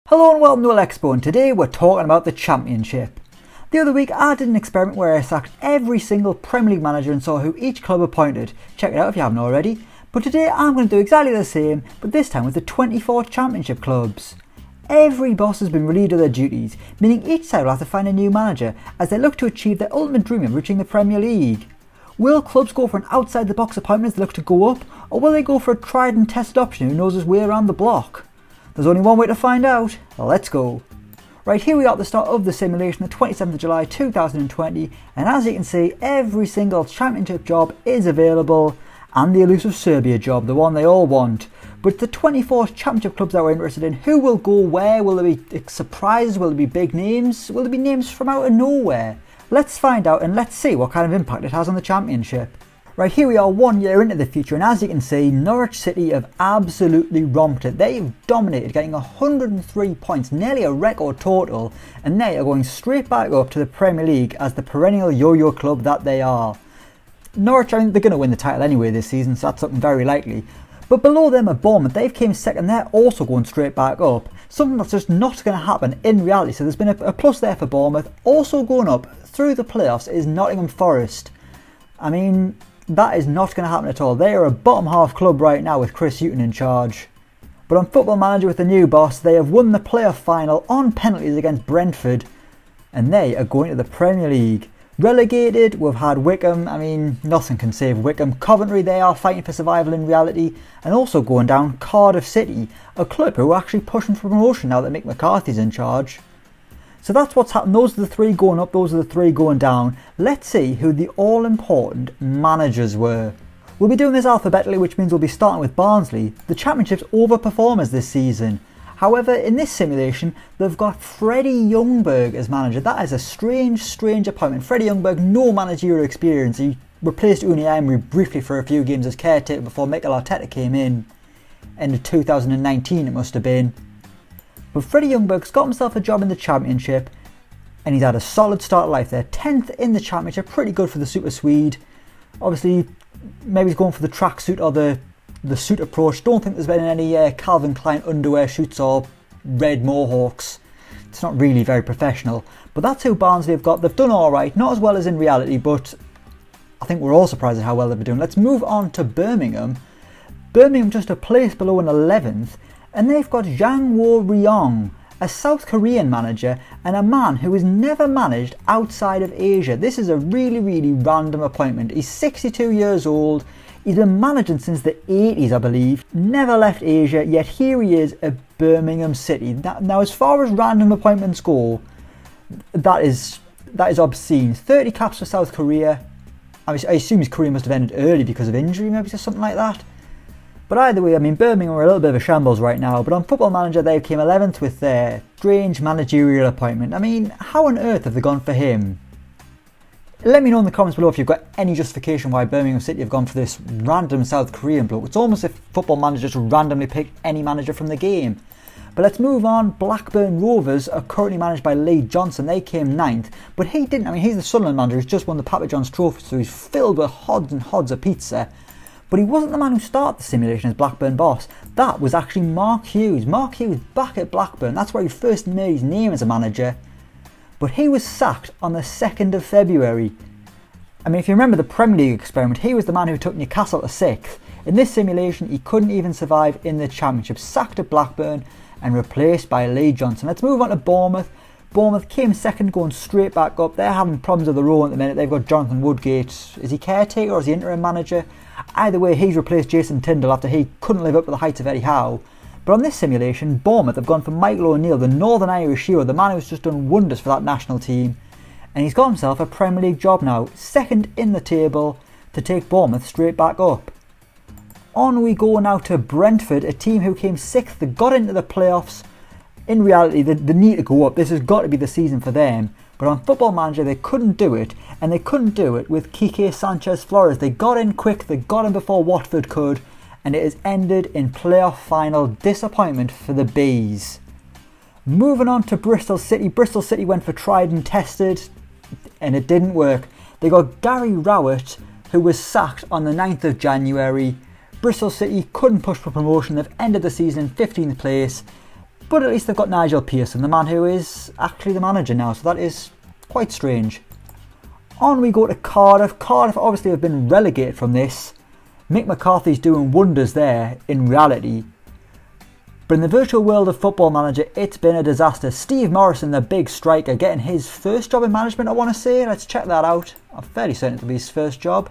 Hello and welcome to Elecspo, and today we're talking about the Championship. The other week I did an experiment where I sacked every single Premier League manager and saw who each club appointed. Check it out if you haven't already. But today I'm going to do exactly the same, but this time with the 24 Championship clubs. Every boss has been relieved of their duties, meaning each side will have to find a new manager as they look to achieve their ultimate dream of reaching the Premier League. Will clubs go for an outside the box appointment as they look to go up, or will they go for a tried and tested option who knows his way around the block? There's only one way to find out. Let's go. Right, here we are at the start of the simulation, the 27th of July 2020, and as you can see, every single Championship job is available, and the elusive Serbia job, the one they all want. But the 24 Championship clubs that we're interested in, who will go where? Will there be surprises? Will there be big names? Will there be names from out of nowhere? Let's find out and let's see what kind of impact it has on the Championship. Right, here we are 1 year into the future, and as you can see, Norwich City have absolutely romped it. They've dominated, getting 103 points, nearly a record total, and they are going straight back up to the Premier League as the perennial yo-yo club that they are. Norwich, I mean, they're going to win the title anyway this season, so that's looking very likely. But below them are Bournemouth. They've came second, they're also going straight back up. Something that's just not going to happen in reality, so there's been a plus there for Bournemouth. Also going up through the playoffs is Nottingham Forest. I mean, that is not going to happen at all. They are a bottom half club right now with Chris Hughton in charge. But on Football Manager with the new boss, they have won the playoff final on penalties against Brentford, and they are going to the Premier League. Relegated, we've had Wickham. I mean, nothing can save Wickham. Coventry, they are fighting for survival in reality, and also going down Cardiff City, a club who are actually pushing for promotion now that Mick McCarthy's in charge. So that's what's happened. Those are the three going up, those are the three going down. Let's see who the all-important managers were. We'll be doing this alphabetically, which means we'll be starting with Barnsley, the Championship's overperformers this season. However, in this simulation, they've got Freddie Ljungberg as manager. That is a strange appointment. Freddie Ljungberg, no managerial experience. He replaced Unai Emery briefly for a few games as caretaker before Mikel Arteta came in. End of 2019 it must have been. But Freddie Ljungberg's got himself a job in the Championship, and he's had a solid start of life there. 10th in the Championship, pretty good for the Super Swede. Obviously, maybe he's going for the tracksuit or the suit approach. Don't think there's been any Calvin Klein underwear shoots or red mohawks. It's not really very professional. But that's who Barnsley have got. They've done alright, not as well as in reality, but I think we're all surprised at how well they've been doing. Let's move on to Birmingham. Birmingham just a place below an 11th. And they've got Jang Wo-ryong, a South Korean manager and a man who has never managed outside of Asia. This is a really random appointment. He's 62 years old, he's been managing since the 80s I believe, never left Asia, yet here he is at Birmingham City. Now as far as random appointments go, that is obscene. 30 caps for South Korea. I assume his career must have ended early because of injury, maybe something like that. But either way, I mean, Birmingham are a little bit of a shambles right now, but on Football Manager they came 11th with their strange managerial appointment. I mean, how on earth have they gone for him? Let me know in the comments below if you've got any justification why Birmingham City have gone for this random South Korean bloke. It's almost as if Football Manager just randomly picked any manager from the game. But let's move on. Blackburn Rovers are currently managed by Lee Johnson. They came 9th, but he didn't. I mean, he's the Sunderland manager who's just won the Papa John's Trophy, so he's filled with hods and hods of pizza. But he wasn't the man who started the simulation as Blackburn boss. That was actually Mark Hughes. Mark Hughes back at Blackburn. That's where he first made his name as a manager. But he was sacked on the 2nd of February. I mean, if you remember the Premier League experiment, he was the man who took Newcastle to 6th. In this simulation, he couldn't even survive in the Championship. Sacked at Blackburn and replaced by Lee Johnson. Let's move on to Bournemouth. Bournemouth came second, going straight back up. They're having problems with the row at the minute. They've got Jonathan Woodgate. Is he caretaker or is he interim manager? Either way, he's replaced Jason Tindall after he couldn't live up to the heights of Eddie Howe. But on this simulation, Bournemouth have gone for Michael O'Neill, the Northern Irish hero, the man who's just done wonders for that national team. And he's got himself a Premier League job now, second in the table, to take Bournemouth straight back up. On we go now to Brentford, a team who came 6th, they got into the playoffs. In reality, they need to go up. This has got to be the season for them. But on Football Manager, they couldn't do it. And they couldn't do it with Quique Sanchez-Flores. They got in quick, they got in before Watford could. And it has ended in playoff final disappointment for the Bees. Moving on to Bristol City. Bristol City went for tried and tested, and it didn't work. They got Gary Rowett, who was sacked on the 9th of January. Bristol City couldn't push for promotion. They've ended the season in 15th place. But at least they've got Nigel Pearson, the man who is actually the manager now, so that is quite strange. On we go to Cardiff. Cardiff obviously have been relegated from this. Mick McCarthy's doing wonders there in reality. But in the virtual world of Football Manager, it's been a disaster. Steve Morrison, the big striker, getting his first job in management, I want to say. Let's check that out. I'm fairly certain it'll be his first job.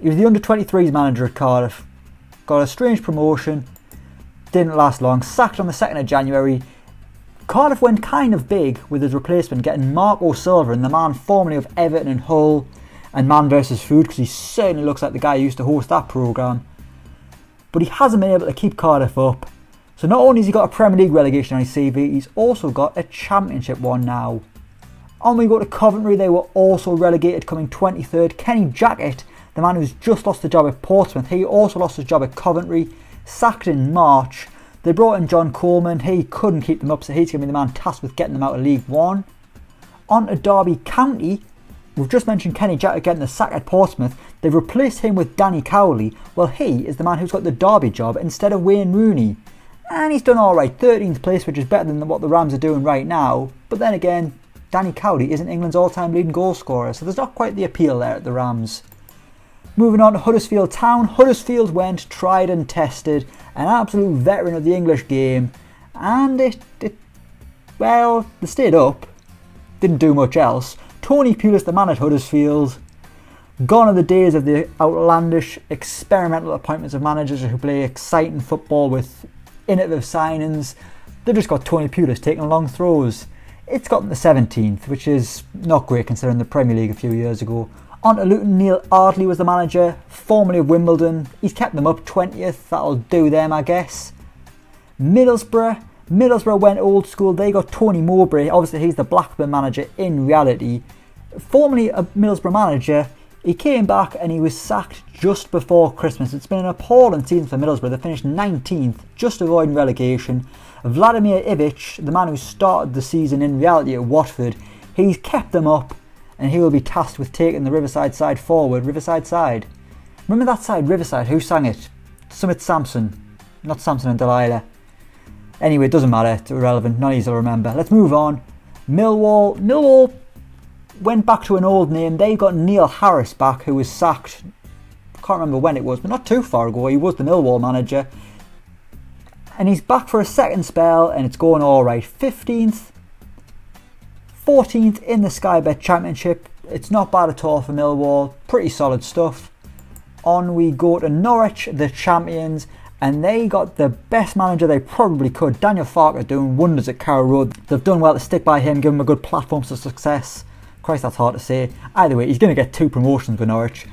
He was the under-23s manager at Cardiff. Got a strange promotion. Didn't last long. Sacked on the 2nd of January. Cardiff went kind of big with his replacement, getting Mark O'Sullivan, the man formerly of Everton and Hull and Man vs Food, because he certainly looks like the guy who used to host that programme. But he hasn't been able to keep Cardiff up. So not only has he got a Premier League relegation on his CV, he's also got a Championship one now. On we go to Coventry. They were also relegated, coming 23rd. Kenny Jackett, the man who's just lost the job at Portsmouth, he also lost his job at Coventry, sacked in March. They brought in John Coleman. He couldn't keep them up, so he's going to be the man tasked with getting them out of League One. On to Derby County. We've just mentioned Kenny Jackett getting the sack at Portsmouth. They've replaced him with Danny Cowley. Well, he is the man who's got the Derby job instead of Wayne Rooney. And he's done alright, 13th place, which is better than what the Rams are doing right now. But then again, Danny Cowley isn't England's all-time leading goal scorer, so there's not quite the appeal there at the Rams. Moving on to Huddersfield Town. Huddersfield went tried and tested, an absolute veteran of the English game, and well, they stayed up, didn't do much else. Tony Pulis, the man at Huddersfield, gone are the days of the outlandish experimental appointments of managers who play exciting football with innovative signings. They've just got Tony Pulis taking long throws. It's gotten the 17th, which is not great considering the Premier League a few years ago. On to Luton. Neil Ardley was the manager, formerly of Wimbledon. He's kept them up 20th, that'll do them I guess. Middlesbrough went old school. They got Tony Mowbray, obviously he's the Blackburn manager in reality. Formerly a Middlesbrough manager, he came back and he was sacked just before Christmas. It's been an appalling season for Middlesbrough. They finished 19th, just avoiding relegation. Vladimir Ivic, the man who started the season in reality at Watford, he's kept them up and he will be tasked with taking the Riverside side forward. Riverside side. Remember that side, Riverside? Who sang it? Summit Samson. Not Samson and Delilah. Anyway, it doesn't matter. It's irrelevant. None of you will remember. Let's move on. Millwall went back to an old name. They got Neil Harris back, who was sacked. Can't remember when it was, but not too far ago. He was the Millwall manager. And he's back for a second spell, and it's going alright. 15th, 14th in the Sky Bet Championship. It's not bad at all for Millwall. Pretty solid stuff. On we go to Norwich, the champions. And they got the best manager they probably could. Daniel Farke doing wonders at Carrow Road. They've done well to stick by him, give him a good platform for success. Christ, that's hard to say. Either way, he's going to get 2 promotions with Norwich.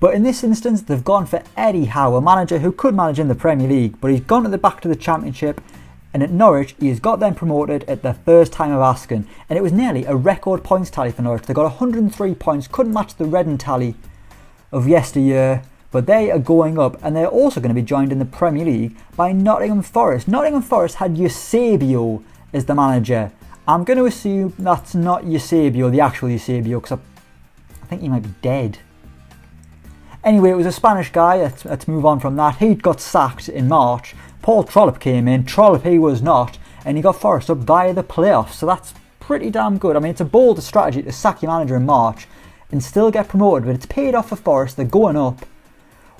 But in this instance, they've gone for Eddie Howe, a manager who could manage in the Premier League, but he's gone to the back to the Championship, and at Norwich, he has got them promoted at the first time of asking. And it was nearly a record points tally for Norwich. They got 103 points, couldn't match the Reading tally of yesteryear, but they are going up, and they're also going to be joined in the Premier League by Nottingham Forest. Nottingham Forest had Eusebio as the manager. I'm going to assume that's not Eusebio, the actual Eusebio, because I think he might be dead. Anyway, it was a Spanish guy. Let's move on from that. He got sacked in March. Paul Trollope came in. Trollope he was not, and he got Forest up via the playoffs. So that's pretty damn good. I mean, it's a bold strategy to sack your manager in March and still get promoted, but it's paid off for Forest. They're going up.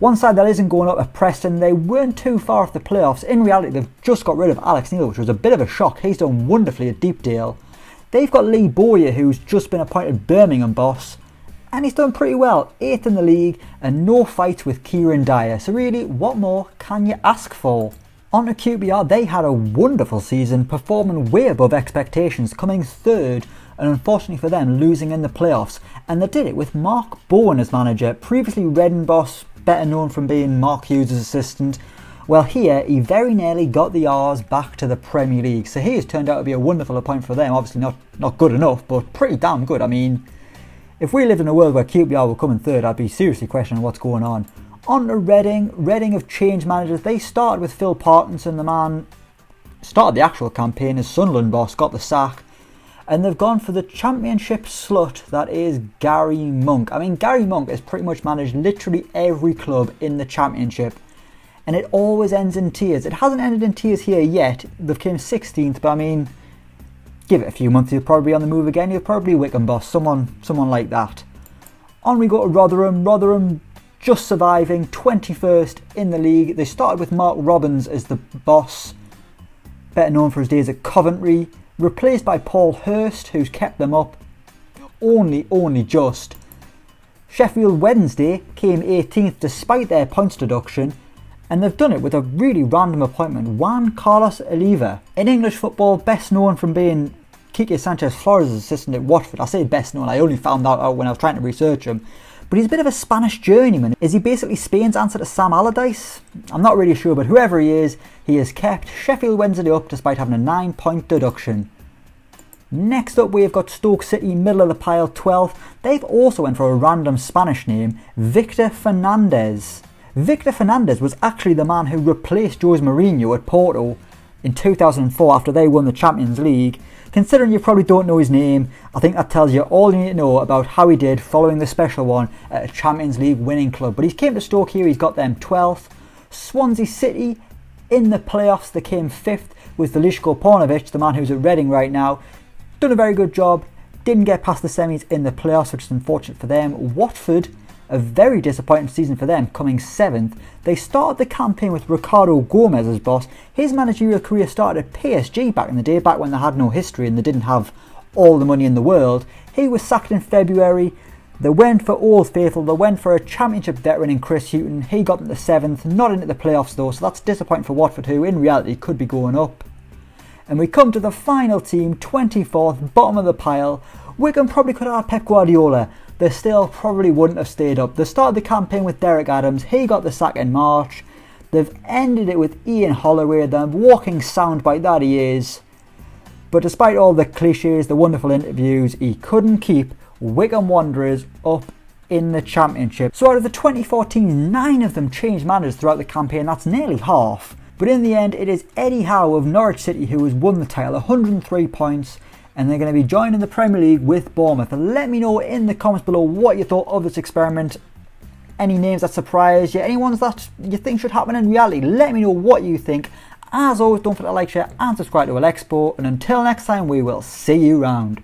One side that isn't going up at Preston, they weren't too far off the playoffs. In reality, they've just got rid of Alex Neil, which was a bit of a shock. He's done wonderfully at Deepdale. They've got Lee Bowyer, who's just been appointed Birmingham boss, and he's done pretty well. 8th in the league and no fights with Kieran Dyer. So really, what more can you ask for? On to QPR, they had a wonderful season, performing way above expectations, coming 3rd, and unfortunately for them, losing in the playoffs. And they did it with Mark Bowen as manager, previously Reading boss, better known from being Mark Hughes' assistant. Well, here he very nearly got the R's back to the Premier League, so he has turned out to be a wonderful appointment for them. Obviously not good enough, but pretty damn good. I mean, if we lived in a world where QPR were coming 3rd, I'd be seriously questioning what's going on. On to Reading. Reading have changed managers. They started with Phil Parkinson, the man started the actual campaign as Sunderland boss, got the sack. And they've gone for the Championship slut that is Gary Monk. I mean, Gary Monk has pretty much managed literally every club in the Championship. and it always ends in tears. It hasn't ended in tears here yet. They've came 16th, but I mean, give it a few months, you'll probably be on the move again. You're probably Wycombe boss, someone like that. On we go to Rotherham. Rotherham just surviving, 21st in the league. They started with Mark Robbins as the boss, better known for his days at Coventry, replaced by Paul Hurst, who's kept them up only just. Sheffield Wednesday came 18th despite their points deduction, and they've done it with a really random appointment, Juan Carlos Oliva. In English football, best known from being Quique Sanchez Flores' assistant at Watford. I say best known, I only found that out when I was trying to research him. But he's a bit of a Spanish journeyman. Is he basically Spain's answer to Sam Allardyce? I'm not really sure, but whoever he is, he has kept Sheffield Wednesday up despite having a 9-point deduction. Next up we've got Stoke City, middle of the pile, 12th. They've also went for a random Spanish name, Victor Fernandez. Victor Fernandez was actually the man who replaced Jose Mourinho at Porto in 2004 after they won the Champions League. Considering you probably don't know his name, I think that tells you all you need to know about how he did following the special one at a Champions League winning club. But he came to Stoke here, he's got them 12th. Swansea City in the playoffs, they came 5th with Veliko Paunovic, the man who's at Reading right now. Done a very good job, didn't get past the semis in the playoffs, which is unfortunate for them. Watford, a very disappointing season for them, coming 7th. They started the campaign with Ricardo Gomez as boss. His managerial career started at PSG back in the day, back when they had no history and they didn't have all the money in the world. He was sacked in February. They went for Old Faithful, they went for a championship veteran in Chris Hughton. He got them to 7th, not into the playoffs though, so that's disappointing for Watford, who in reality could be going up. And we come to the final team, 24th, bottom of the pile. Wigan probably could have had Pep Guardiola. They still probably wouldn't have stayed up. They started the campaign with Derek Adams. He got the sack in March. They've ended it with Ian Holloway, the walking soundbite that he is. But despite all the cliches, the wonderful interviews, he couldn't keep Wigan Wanderers up in the Championship. So out of the 24 teams, 9 of them changed managers throughout the campaign. That's nearly half. But in the end, it is Eddie Howe of Norwich City who has won the title, 103 points. And they're going to be joining the Premier League with Bournemouth. And let me know in the comments below what you thought of this experiment. Any names that surprised you, any ones that you think should happen in reality. Let me know what you think. As always, don't forget to like, share and subscribe to Elecspo. And until next time, we will see you round.